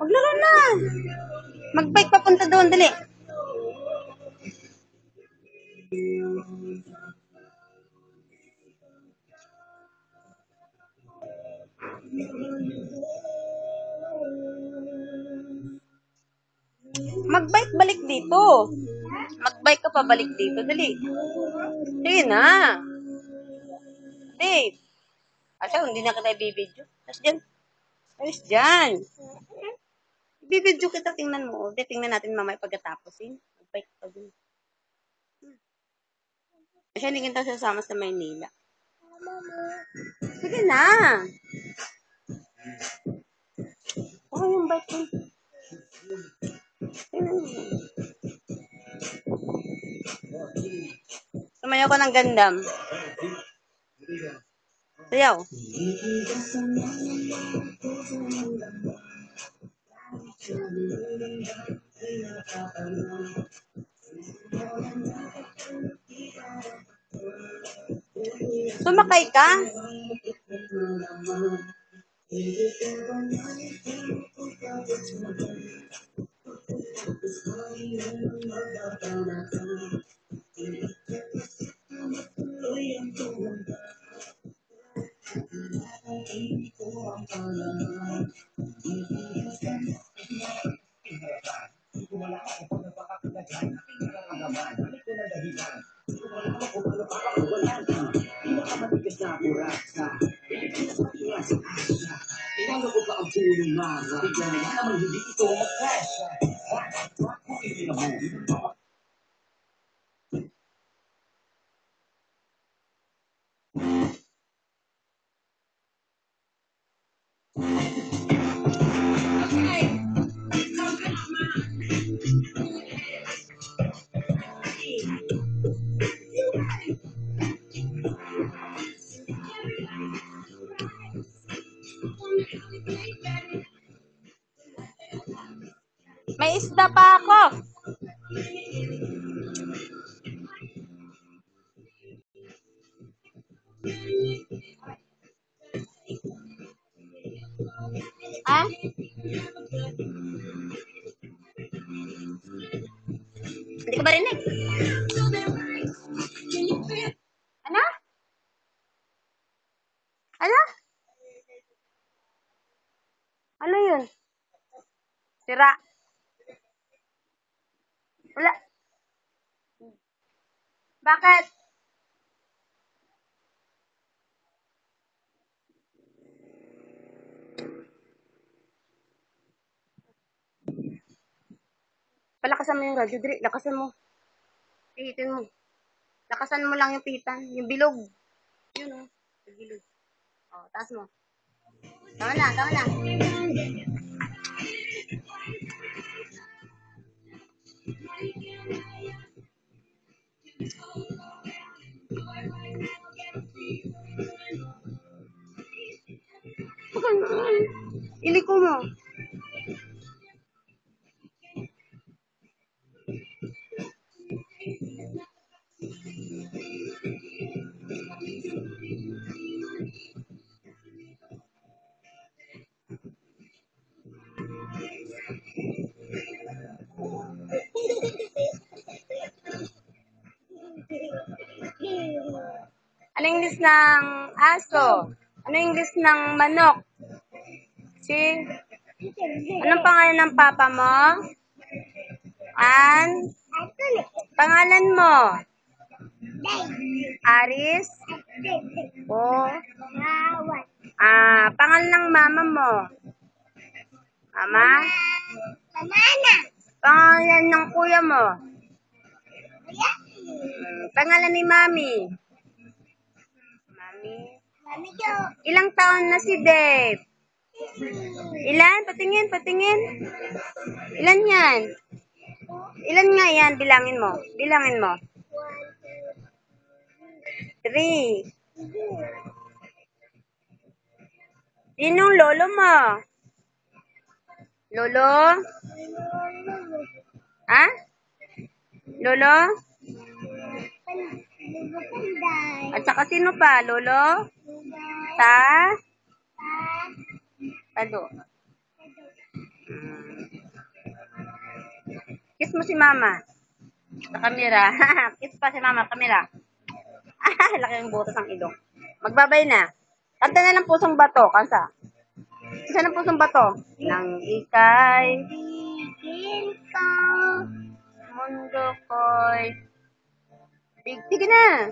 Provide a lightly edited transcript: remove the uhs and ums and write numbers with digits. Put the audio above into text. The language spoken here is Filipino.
Maglaro na. Mag-bike papunta doon, dali. Mag-bike balik dito. Mag-bike ka pa balik dito, dali. Sige na. Dave. Asa, hindi na kita i-video. Tapos dyan. Ayos dyan. I-video kita, tingnan mo. Di, tingnan natin mamaya pagkatapos. Mag-bike pa dun. Kasi hindi kita sasama sa Maynila. Sige na. Oh, yung bike ko. Sumayaw ko ng Gundam. Sayaw. Sumakay ka? May isda pa ako. Ah? Hindi ko ba rinig? Ano? Ano? Ano yun? Sira. Wala. Bakit? Palakasan mo yung radyo, Dri. Lakasan mo. Pihitin mo. Lakasan mo lang yung pihitan. Yung bilog. Yun o. Yung bilog. O, taas mo. Tama na, tama na. Iliko mo. Ano yung list ng aso? Ano yung list ng manok? Anong pangalan ng papa mo? Pangalan mo? Aris? O? Pangalan ng mama mo? Mama? Pangalan ng kuya mo? Pangalan ni mami? Ilang taon na si Dave? Ilan? Patingin, patingin. Ilan yan? Ilan nga yan? Bilangin mo. Bilangin mo. 3. Sinong lolo mo? Lolo? Ha? Lolo? At saka sino pa? Lolo? Ta? Tado. Kiss mo si mama. Sa camera. Kiss pa si mama. Camera. Laki ng butas ng ilong. Magbabay na. Kanta na ng pusong bato. Kanta. Isa ng pusong bato. Nang ika'y tigil ka, mundo ko'y. Sige na.